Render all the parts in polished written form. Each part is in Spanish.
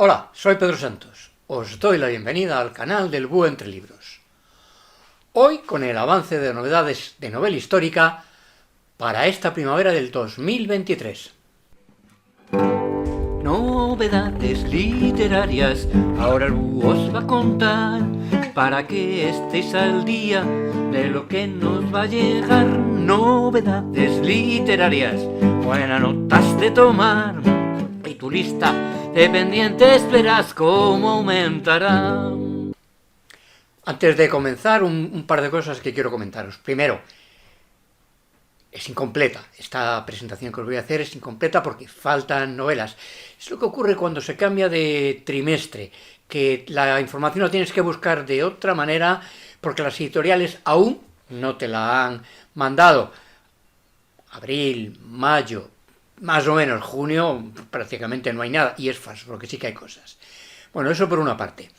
Hola, soy Pedro Santos. Os doy la bienvenida al canal del Búho Entre Libros. Hoy con el avance de novedades de novela histórica para esta primavera del 2023. Novedades literarias, ahora el Búho os va a contar, para que estéis al día de lo que nos va a llegar. Novedades literarias, buenas notas de tomar, y tu lista de pendientes verás cómo aumentará. Antes de comenzar, un par de cosas que quiero comentaros. Primero, es incompleta. Esta presentación que os voy a hacer es incompleta porque faltan novelas. Es lo que ocurre cuando se cambia de trimestre, que la información la tienes que buscar de otra manera porque las editoriales aún no te la han mandado. Abril, mayo, más o menos junio, prácticamente no hay nada, y es falso, porque sí que hay cosas. Bueno, eso por una parte.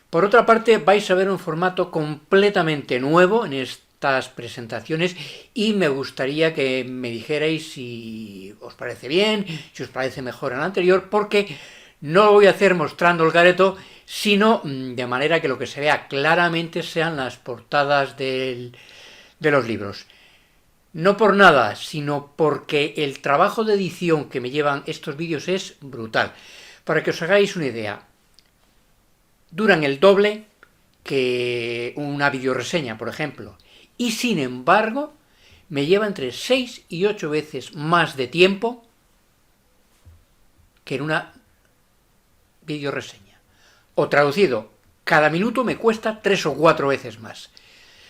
Por otra parte, vais a ver un formato completamente nuevo en estas presentaciones y me gustaría que me dijerais si os parece bien, si os parece mejor al anterior, porque no lo voy a hacer mostrando el careto, sino de manera que lo que se vea claramente sean las portadas de los libros. No por nada, sino porque el trabajo de edición que me llevan estos vídeos es brutal. Para que os hagáis una idea, duran el doble que una videoreseña, por ejemplo, y sin embargo me lleva entre 6 y 8 veces más de tiempo que en una videoreseña. O traducido, cada minuto me cuesta 3 o 4 veces más.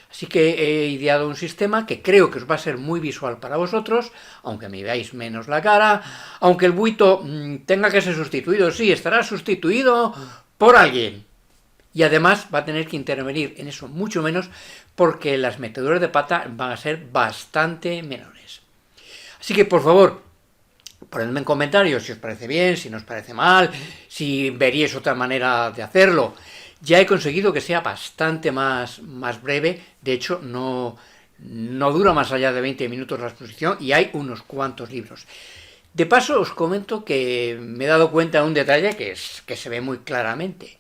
Así que he ideado un sistema que creo que os va a ser muy visual para vosotros, aunque me veáis menos la cara, aunque el buito tenga que ser sustituido, sí, estará sustituido por alguien. Y además va a tener que intervenir en eso mucho menos porque las meteduras de pata van a ser bastante menores. Así que por favor, ponedme en comentarios si os parece bien, si no os parece mal, si veríais otra manera de hacerlo. Ya he conseguido que sea bastante más breve, de hecho no dura más allá de 20 minutos la exposición y hay unos cuantos libros. De paso os comento que me he dado cuenta de un detalle que se ve muy claramente.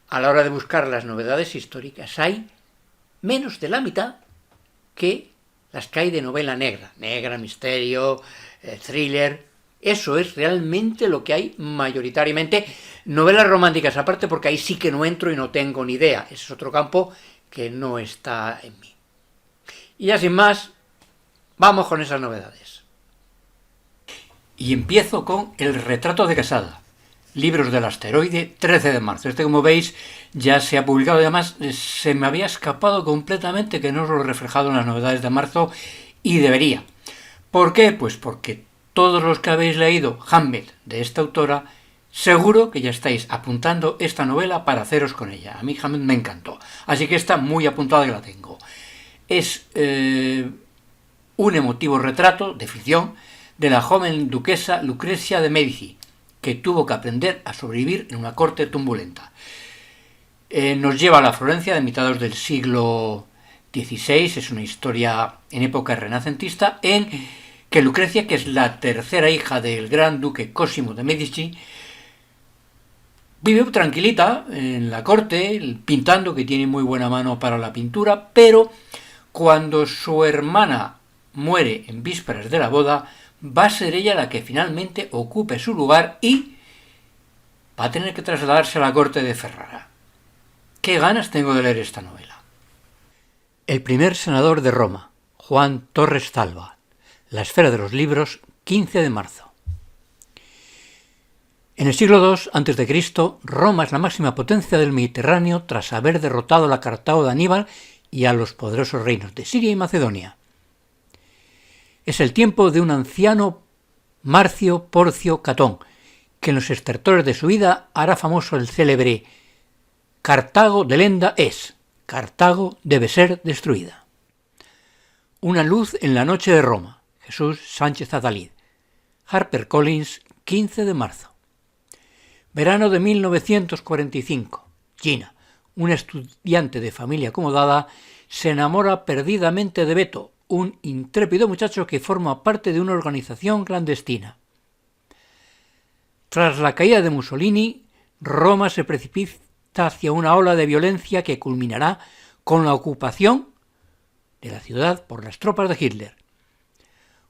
A la hora de buscar las novedades históricas hay menos de la mitad que las que hay de novela negra, misterio, thriller. Eso es realmente lo que hay mayoritariamente. Novelas románticas aparte, porque ahí sí que no entro y no tengo ni idea. Ese es otro campo que no está en mí. Y ya sin más, vamos con esas novedades. Y empiezo con El retrato de Quesada, Libros del Asteroide, 13 de marzo. Como veis, ya se ha publicado y además se me había escapado completamente que no os lo he reflejado en las novedades de marzo y debería. ¿Por qué? Pues porque todos los que habéis leído Hamlet de esta autora, seguro que ya estáis apuntando esta novela para haceros con ella. A mí Hamlet me encantó, así que está muy apuntada que la tengo. Es un emotivo retrato de ficción de la joven duquesa Lucrecia de Médici, que tuvo que aprender a sobrevivir en una corte turbulenta. Nos lleva a la Florencia de mitad del siglo XVI, es una historia en época renacentista, en que Lucrecia, que es la tercera hija del gran duque Cosimo de Medici, vive tranquilita en la corte, pintando, que tiene muy buena mano para la pintura, pero cuando su hermana muere en vísperas de la boda, va a ser ella la que finalmente ocupe su lugar y va a tener que trasladarse a la corte de Ferrara. ¿Qué ganas tengo de leer esta novela? El primer senador de Roma, Juan Torres Zalba. La esfera de los libros, 15 de marzo. En el siglo II a.C., Roma es la máxima potencia del Mediterráneo tras haber derrotado a la Cartago de Aníbal y a los poderosos reinos de Siria y Macedonia. Es el tiempo de un anciano Marcio Porcio Catón, que en los estertores de su vida hará famoso el célebre «Cartago delenda es, Cartago debe ser destruida». Una luz en la noche de Roma. Jesús Sánchez Adalid. HarperCollins, 15 de marzo. Verano de 1945. Gina, una estudiante de familia acomodada, se enamora perdidamente de Beto, un intrépido muchacho que forma parte de una organización clandestina. Tras la caída de Mussolini, Roma se precipita hacia una ola de violencia que culminará con la ocupación de la ciudad por las tropas de Hitler.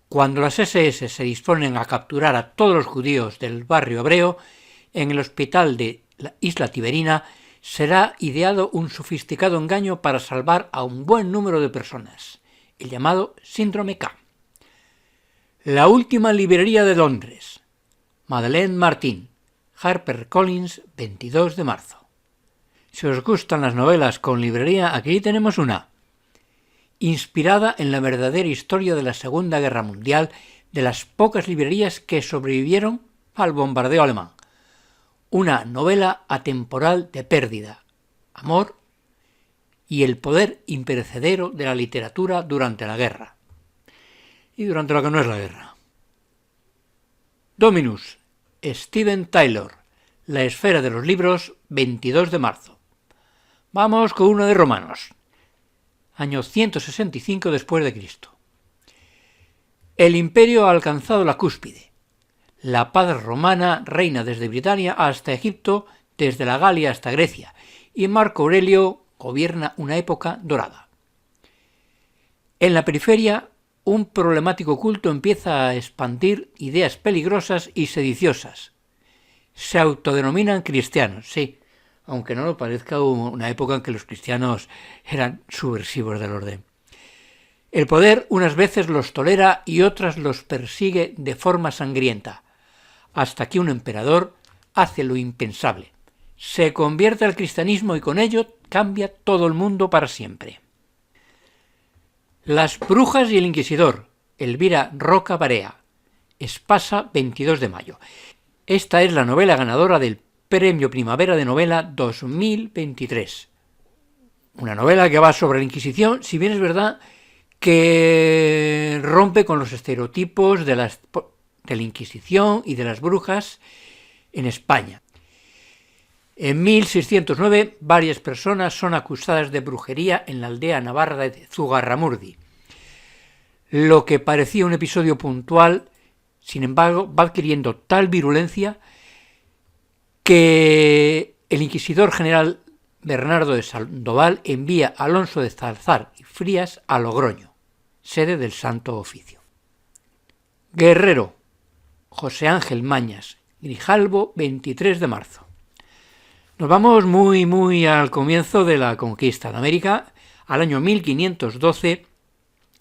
Cuando las SS se disponen a capturar a todos los judíos del barrio hebreo, en el hospital de la isla Tiberina será ideado un sofisticado engaño para salvar a un buen número de personas, el llamado síndrome K. La última librería de Londres, Madeleine Martin, HarperCollins, 22 de marzo. Si os gustan las novelas con librería, aquí tenemos una. Inspirada en la verdadera historia de la Segunda Guerra Mundial, de las pocas librerías que sobrevivieron al bombardeo alemán. Una novela atemporal de pérdida, amor y el poder imperecedero de la literatura durante la guerra. Y durante lo que no es la guerra. Dominus, Steven Taylor, La esfera de los libros, 22 de marzo. Vamos con uno de Romanos, año 165 después de Cristo. El imperio ha alcanzado la cúspide. La paz romana reina desde Britania hasta Egipto, desde la Galia hasta Grecia, y Marco Aurelio gobierna una época dorada. En la periferia, un problemático culto empieza a expandir ideas peligrosas y sediciosas. Se autodenominan cristianos, sí, aunque no lo parezca, hubo una época en que los cristianos eran subversivos del orden. El poder unas veces los tolera y otras los persigue de forma sangrienta, hasta que un emperador hace lo impensable. Se convierte al cristianismo y con ello cambia todo el mundo para siempre. Las brujas y el inquisidor, Elvira Roca Barea, Espasa, 22 de mayo. Esta es la novela ganadora del Premio Primavera de Novela 2023. Una novela que va sobre la Inquisición, si bien es verdad que rompe con los estereotipos de la Inquisición y de las brujas en España. En 1609, varias personas son acusadas de brujería en la aldea navarra de Zugarramurdi. Lo que parecía un episodio puntual, sin embargo, va adquiriendo tal virulencia que el inquisidor general Bernardo de Sandoval envía a Alonso de Salazar y Frías a Logroño, sede del Santo Oficio. Guerrero, José Ángel Mañas, Grijalbo, 23 de marzo. Nos vamos muy al comienzo de la conquista de América. Al año 1512,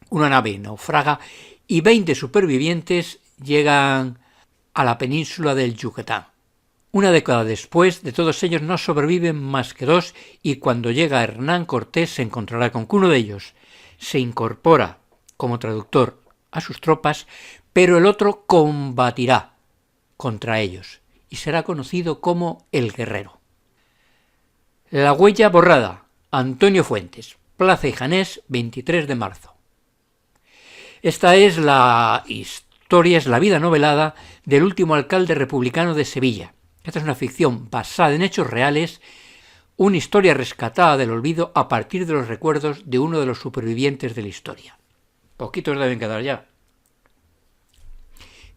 una nave naufraga y 20 supervivientes llegan a la península del Yucatán. Una década después, de todos ellos no sobreviven más que 2 y cuando llega Hernán Cortés se encontrará con que uno de ellos se incorpora como traductor a sus tropas, pero el otro combatirá contra ellos y será conocido como el Guerrero. La huella borrada, Antonio Fuentes, Plaza y Janés, 23 de marzo. Esta es la historia, es la vida novelada del último alcalde republicano de Sevilla. Esta es una ficción basada en hechos reales, una historia rescatada del olvido a partir de los recuerdos de uno de los supervivientes de la historia. Poquitos deben quedar ya.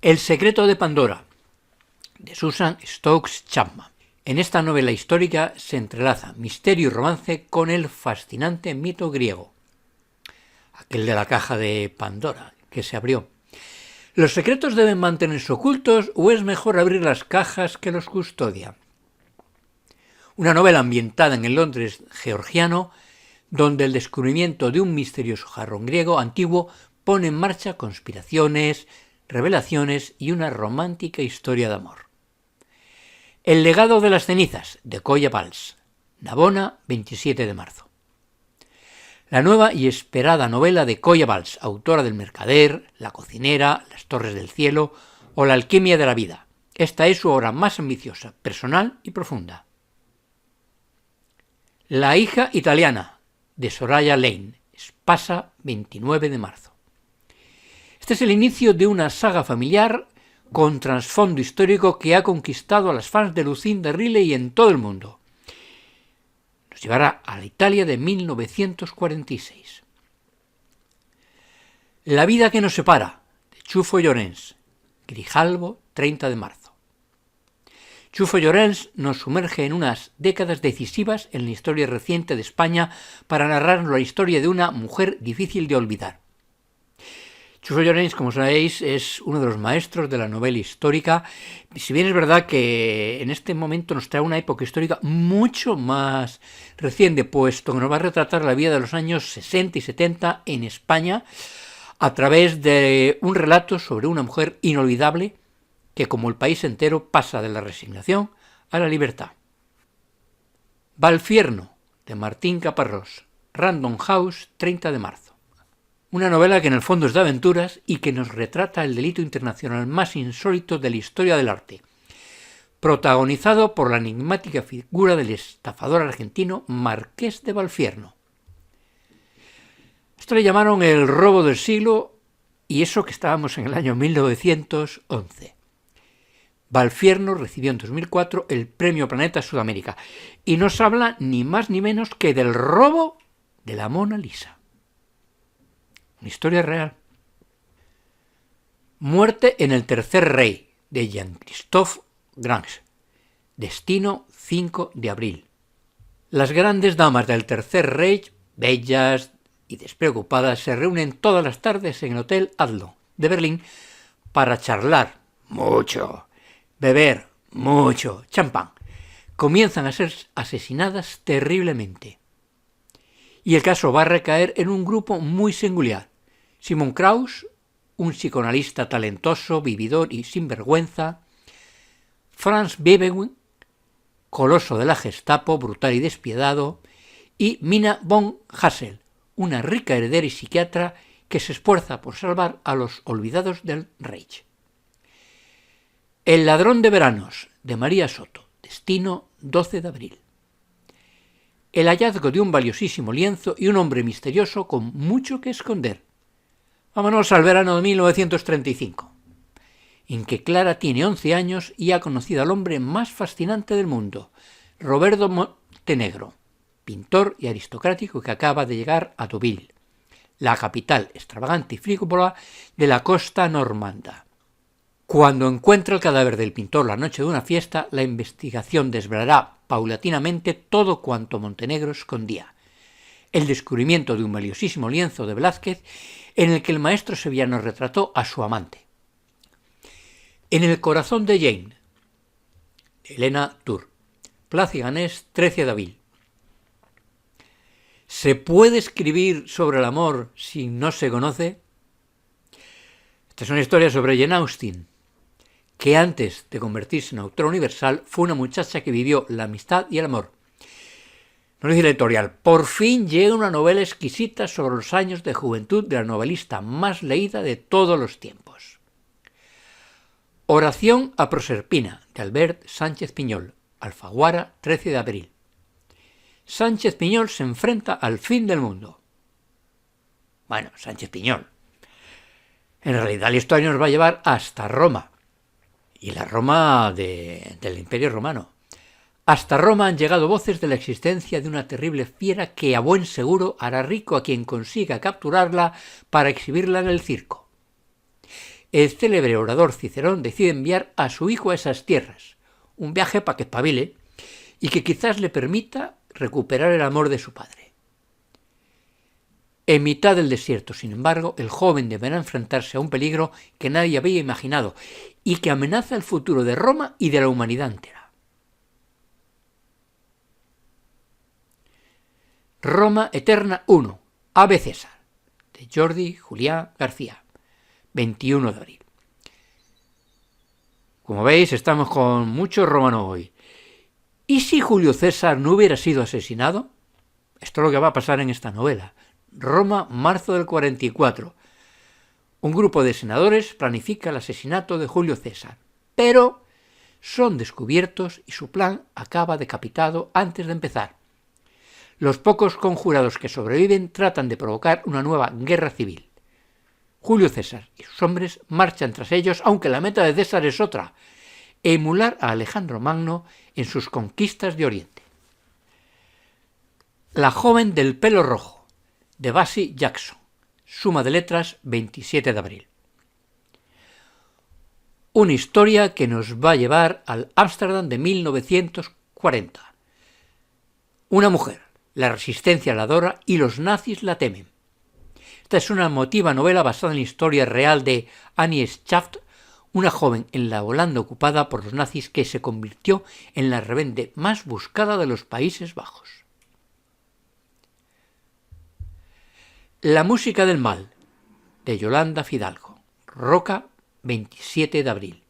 El secreto de Pandora, de Susan Stokes Chapman. En esta novela histórica se entrelaza misterio y romance con el fascinante mito griego, aquel de la caja de Pandora que se abrió. ¿Los secretos deben mantenerse ocultos o es mejor abrir las cajas que los custodia? Una novela ambientada en el Londres georgiano, donde el descubrimiento de un misterioso jarrón griego antiguo pone en marcha conspiraciones, revelaciones y una romántica historia de amor. El legado de las cenizas, de Colla Valls, Navona, 27 de marzo. La nueva y esperada novela de Colla Valls, autora del Mercader, La cocinera, Las torres del cielo o La alquimia de la vida. Esta es su obra más ambiciosa, personal y profunda. La hija italiana, de Soraya Lane, Espasa, 29 de marzo. Este es el inicio de una saga familiar con trasfondo histórico que ha conquistado a las fans de Lucinda Riley en todo el mundo. Nos llevará a la Italia de 1946. La vida que nos separa, de Chufo Llorens, Grijalbo, 30 de marzo. Chufo Llorens nos sumerge en unas décadas decisivas en la historia reciente de España para narrarnos la historia de una mujer difícil de olvidar. Chufo Llorens, como sabéis, es uno de los maestros de la novela histórica, si bien es verdad que en este momento nos trae una época histórica mucho más reciente, puesto que nos va a retratar la vida de los años 60 y 70 en España a través de un relato sobre una mujer inolvidable que, como el país entero, pasa de la resignación a la libertad. Valfierno, de Martín Caparrós, Random House, 30 de marzo. Una novela que en el fondo es de aventuras y que nos retrata el delito internacional más insólito de la historia del arte, protagonizado por la enigmática figura del estafador argentino Marqués de Valfierno. Esto le llamaron el robo del siglo, y eso que estábamos en el año 1911. Valfierno recibió en 2004 el Premio Planeta Sudamérica y nos habla ni más ni menos que del robo de la Mona Lisa. Una historia real. Muerte en el tercer rey, de Jean-Christophe Grange. Destino 5 de abril. Las grandes damas del tercer rey, bellas y despreocupadas, se reúnen todas las tardes en el Hotel Adlon de Berlín para charlar mucho, beber mucho champán. Comienzan a ser asesinadas terriblemente. Y el caso va a recaer en un grupo muy singular. Simon Kraus, un psicoanalista talentoso, vividor y sinvergüenza. Franz Bebewen, coloso de la Gestapo, brutal y despiadado. Y Mina von Hassel, una rica heredera y psiquiatra que se esfuerza por salvar a los olvidados del Reich. El ladrón de veranos, de María Soto. Destino 12 de abril. El hallazgo de un valiosísimo lienzo y un hombre misterioso con mucho que esconder. Vámonos al verano de 1935, en que Clara tiene 11 años y ha conocido al hombre más fascinante del mundo, Roberto Montenegro, pintor y aristocrático que acaba de llegar a Deauville, la capital extravagante y frívola de la costa normanda. Cuando encuentra el cadáver del pintor la noche de una fiesta, la investigación desvelará paulatinamente todo cuanto Montenegro escondía. El descubrimiento de un valiosísimo lienzo de Velázquez en el que el maestro sevillano retrató a su amante. En el corazón de Jane, Elena Tour, Plaza Ganés, 13 de abril. ¿Se puede escribir sobre el amor si no se conoce? Esta es una historia sobre Jane Austen, que antes de convertirse en autora universal fue una muchacha que vivió la amistad y el amor. Nos dice la editorial: por fin llega una novela exquisita sobre los años de juventud de la novelista más leída de todos los tiempos. Oración a Proserpina, de Albert Sánchez Piñol, Alfaguara, 13 de abril. Sánchez Piñol se enfrenta al fin del mundo. Bueno, Sánchez Piñol. En realidad la historia nos va a llevar hasta Roma, y la Roma del Imperio Romano. Hasta Roma han llegado voces de la existencia de una terrible fiera que a buen seguro hará rico a quien consiga capturarla para exhibirla en el circo. El célebre orador Cicerón decide enviar a su hijo a esas tierras, un viaje para que espabile y que quizás le permita recuperar el amor de su padre. En mitad del desierto, sin embargo, el joven deberá enfrentarse a un peligro que nadie había imaginado y que amenaza el futuro de Roma y de la humanidad entera. Roma Eterna 1, Ave César, de Jordi Julián García, 21 de abril. Como veis, estamos con mucho romano hoy. ¿Y si Julio César no hubiera sido asesinado? Esto es lo que va a pasar en esta novela. Roma, marzo del 44. Un grupo de senadores planifica el asesinato de Julio César, pero son descubiertos y su plan acaba decapitado antes de empezar. Los pocos conjurados que sobreviven tratan de provocar una nueva guerra civil. Julio César y sus hombres marchan tras ellos, aunque la meta de César es otra: emular a Alejandro Magno en sus conquistas de Oriente. La joven del pelo rojo, de Basie Jackson, Suma de letras, 27 de abril. una historia que nos va a llevar al Ámsterdam de 1940. Una mujer, la resistencia la adora y los nazis la temen. Esta es una emotiva novela basada en la historia real de Annie Schaft, una joven en la Holanda ocupada por los nazis que se convirtió en la rebelde más buscada de los Países Bajos. La música del mal, de Yolanda Fidalgo, Roca, 27 de abril.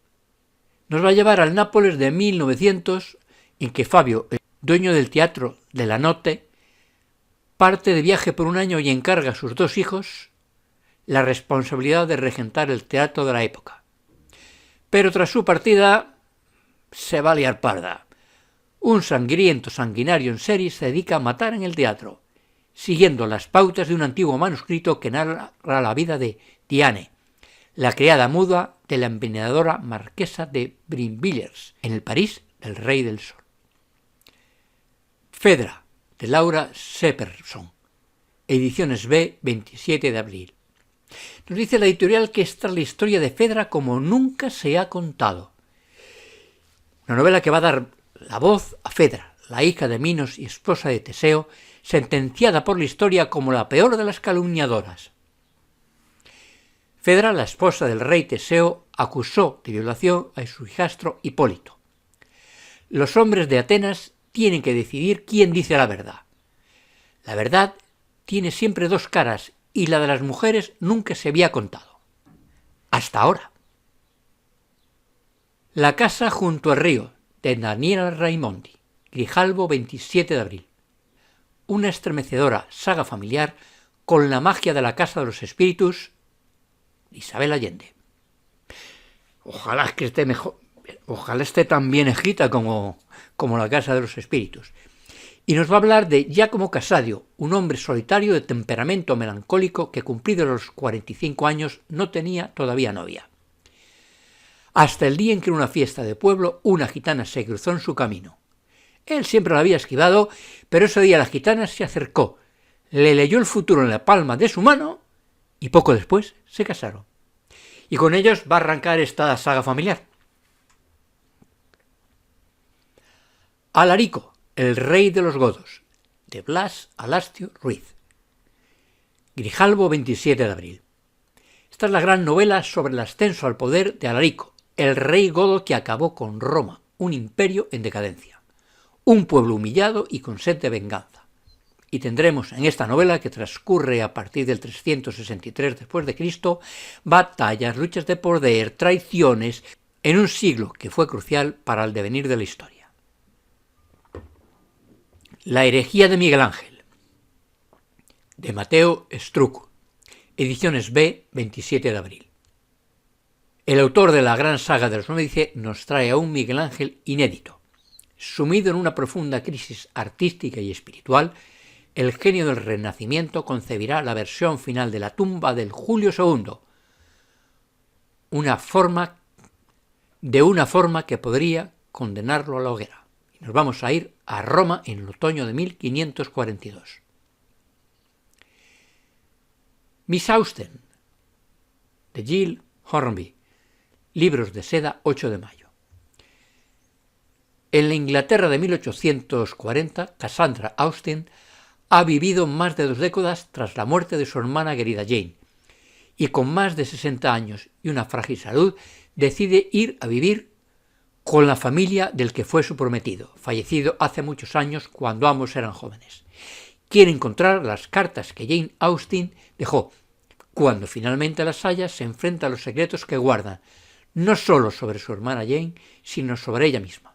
Nos va a llevar al Nápoles de 1900, en que Fabio, el dueño del teatro de la Notte, parte de viaje por un año y encarga a sus dos hijos la responsabilidad de regentar el teatro de la época. Pero tras su partida se va a liar parda. Un sangriento sanguinario en serie se dedica a matar en el teatro, siguiendo las pautas de un antiguo manuscrito que narra la vida de Diane, la criada muda de la envenenadora marquesa de Brinvilliers, en el París del Rey del Sol. Fedra, de Laura Sepperson, Ediciones B, 27 de abril. Nos dice la editorial que esta es la historia de Fedra como nunca se ha contado. Una novela que va a dar la voz a Fedra, la hija de Minos y esposa de Teseo, sentenciada por la historia como la peor de las calumniadoras. Fedra, la esposa del rey Teseo, acusó de violación a su hijastro Hipólito. Los hombres de Atenas tienen que decidir quién dice la verdad. La verdad tiene siempre dos caras y la de las mujeres nunca se había contado. Hasta ahora. La casa junto al río, de Daniela Raimondi, Grijalbo, 27 de abril. Una estremecedora saga familiar con la magia de la Casa de los Espíritus, Isabel Allende. Ojalá que esté mejor, ojalá esté tan bien escrita como la Casa de los Espíritus. Y nos va a hablar de Giacomo Casadio, un hombre solitario de temperamento melancólico que, cumplido los 45 años, no tenía todavía novia. Hasta el día en que en una fiesta de pueblo una gitana se cruzó en su camino. Él siempre la había esquivado, pero ese día la gitana se acercó, le leyó el futuro en la palma de su mano y poco después se casaron. Y con ellos va a arrancar esta saga familiar. Alarico, el rey de los godos, de Blas Alastio Ruiz. Grijalbo, 27 de abril. Esta es la gran novela sobre el ascenso al poder de Alarico, el rey godo que acabó con Roma, un imperio en decadencia, un pueblo humillado y con sed de venganza. Y tendremos en esta novela, que transcurre a partir del 363 después de Cristo, batallas, luchas de poder, traiciones, en un siglo que fue crucial para el devenir de la historia. La herejía de Miguel Ángel, de Mateo Struck, Ediciones B, 27 de abril. El autor de la gran saga de los Médici nos trae a un Miguel Ángel inédito. Sumido en una profunda crisis artística y espiritual, el genio del Renacimiento concebirá la versión final de la tumba del Julio II, una forma que podría condenarlo a la hoguera. Y nos vamos a ir a Roma en el otoño de 1542. Miss Austen, de Jill Hornby, Libros de seda, 8 de mayo. En la Inglaterra de 1840, Cassandra Austen ha vivido más de 2 décadas tras la muerte de su hermana querida Jane, y con más de 60 años y una frágil salud, decide ir a vivir con la familia del que fue su prometido, fallecido hace muchos años cuando ambos eran jóvenes. Quiere encontrar las cartas que Jane Austen dejó. Cuando finalmente las halla, se enfrenta a los secretos que guardan, no solo sobre su hermana Jane, sino sobre ella misma.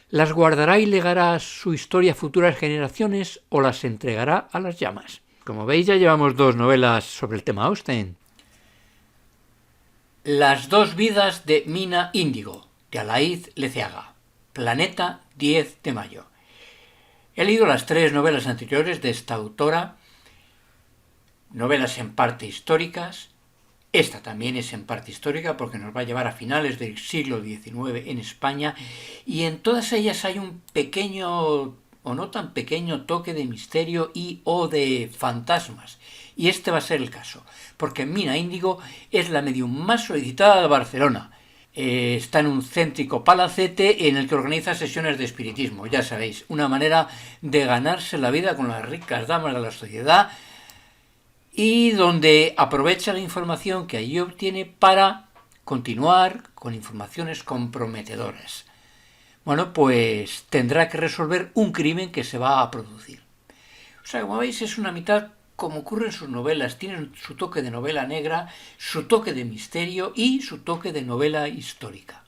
¿Las guardará y legará su historia a futuras generaciones o las entregará a las llamas? Como veis, ya llevamos 2 novelas sobre el tema Austen. Las 2 vidas de Mina Índigo, de Alaíz Leceaga, Planeta, 10 de mayo. He leído las 3 novelas anteriores de esta autora, novelas en parte históricas. Esta también es en parte histórica porque nos va a llevar a finales del siglo XIX en España, y en todas ellas hay un pequeño o no tan pequeño toque de misterio y o de fantasmas. Y este va a ser el caso, porque Mina Índigo es la medium más solicitada de Barcelona. Está en un céntrico palacete en el que organiza sesiones de espiritismo, ya sabéis, una manera de ganarse la vida con las ricas damas de la sociedad y donde aprovecha la información que allí obtiene para continuar con informaciones comprometedoras. Bueno, pues tendrá que resolver un crimen que se va a producir. O sea, como veis, es una mitad como ocurre en sus novelas. Tienen su toque de novela negra, su toque de misterio y su toque de novela histórica.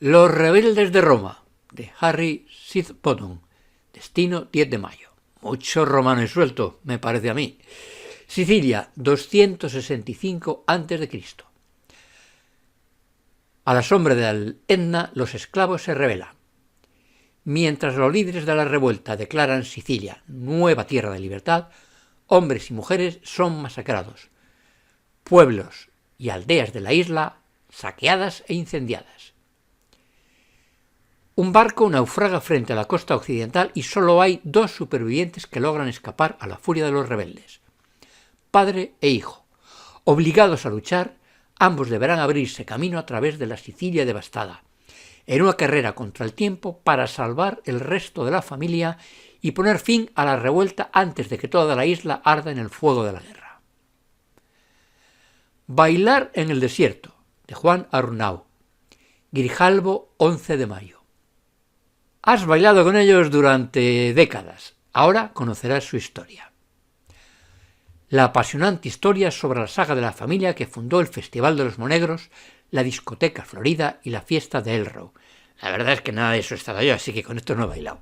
Los rebeldes de Roma, de Harry Sidbottom. Destino 10 de mayo. Mucho romano y suelto, me parece a mí. Sicilia, 265 a.C. A la sombra del Etna, los esclavos se rebelan. Mientras los líderes de la revuelta declaran Sicilia nueva tierra de libertad, hombres y mujeres son masacrados. Pueblos y aldeas de la isla saqueadas e incendiadas. Un barco naufraga frente a la costa occidental y solo hay 2 supervivientes que logran escapar a la furia de los rebeldes. Padre e hijo, obligados a luchar, ambos deberán abrirse camino a través de la Sicilia devastada, en una carrera contra el tiempo para salvar el resto de la familia y poner fin a la revuelta antes de que toda la isla arda en el fuego de la guerra. Bailar en el desierto, de Juan Arnau. Grijalbo, 11 de mayo. Has bailado con ellos durante décadas, ahora conocerás su historia. La apasionante historia sobre la saga de la familia que fundó el Festival de los Monegros, la discoteca Florida y la fiesta de Elrow. La verdad es que nada de eso he estado yo, así que con esto no he bailado.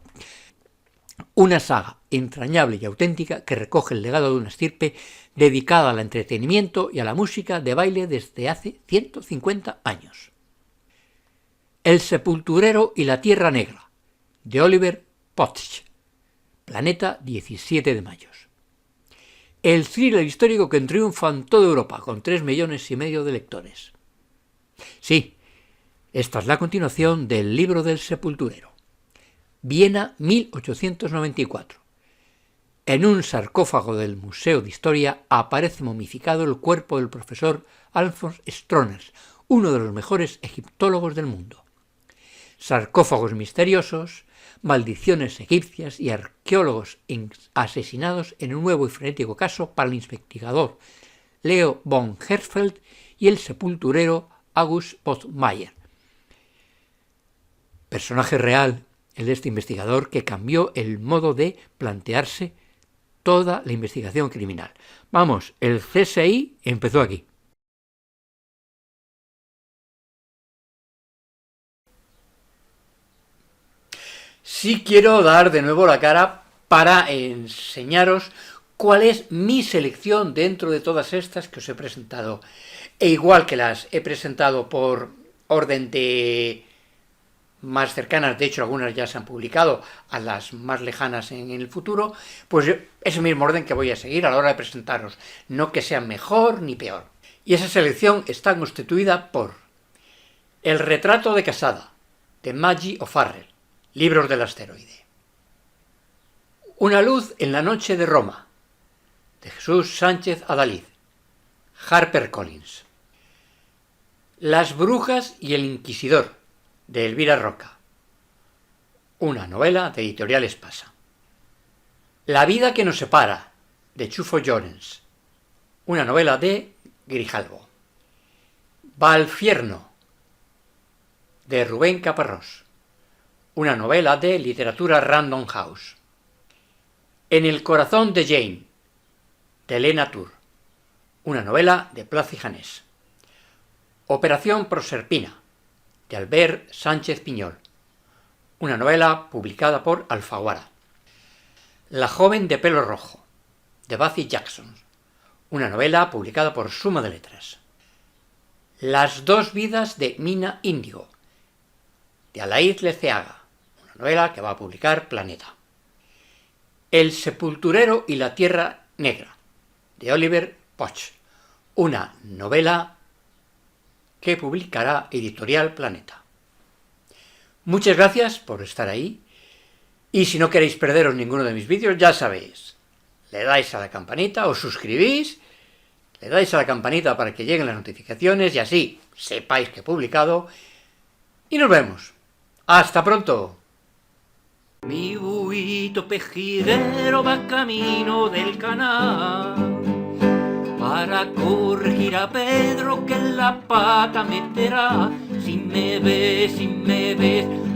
Una saga entrañable y auténtica que recoge el legado de una estirpe dedicada al entretenimiento y a la música de baile desde hace 150 años. El sepulturero y la tierra negra, de Oliver Potch. Planeta, 17 de mayo. El thriller histórico que triunfa en toda Europa, con 3,5 millones de lectores. Sí, esta es la continuación del libro del sepulturero. Viena, 1894. En un sarcófago del Museo de Historia aparece momificado el cuerpo del profesor Alfons Stroners, uno de los mejores egiptólogos del mundo. Sarcófagos misteriosos, maldiciones egipcias y arqueólogos asesinados en un nuevo y frenético caso para el investigador Leo von Herzfeld y el sepulturero August Pottmeyer. Personaje real, el de este investigador que cambió el modo de plantearse toda la investigación criminal. Vamos, el CSI empezó aquí. Sí quiero dar de nuevo la cara para enseñaros cuál es mi selección dentro de todas estas que os he presentado. E igual que las he presentado por orden de más cercanas, de hecho algunas ya se han publicado, a las más lejanas en el futuro, pues ese mismo orden que voy a seguir a la hora de presentaros, no que sea mejor ni peor. Y esa selección está constituida por El retrato de Casada, de Maggie O'Farrell, Libros del Asteroide. Una luz en la noche de Roma, de Jesús Sánchez Adalid, HarperCollins. Las brujas y el inquisidor, de Elvira Roca. Una novela de Editorial Espasa. La vida que nos separa, de Chufo Llorens. Una novela de Grijalbo. Valfierno, de Rubén Caparrós. Una novela de Literatura Random House. En el corazón de Jane, de Elena Tour. Una novela de Plaza y Janés. Operación Proserpina, de Albert Sánchez Piñol. Una novela publicada por Alfaguara. La joven de pelo rojo, de Bathy Jackson. Una novela publicada por Suma de Letras. Las dos vidas de Mina Índigo, de Alaíz Leceaga. Una novela que va a publicar Planeta. El sepulturero y la tierra negra, de Oliver Potch. Una novela que publicará Editorial Planeta. Muchas gracias por estar ahí. Y si no queréis perderos ninguno de mis vídeos, ya sabéis, le dais a la campanita, os suscribís, le dais a la campanita para que lleguen las notificaciones y así sepáis que he publicado. Y nos vemos. ¡Hasta pronto! Mi buito pejiguero va camino del canal para corregir a Pedro que en la pata meterá. Si me ves,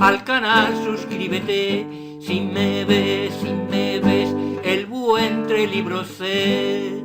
al canal suscríbete. Si me ves, el buen libros sé.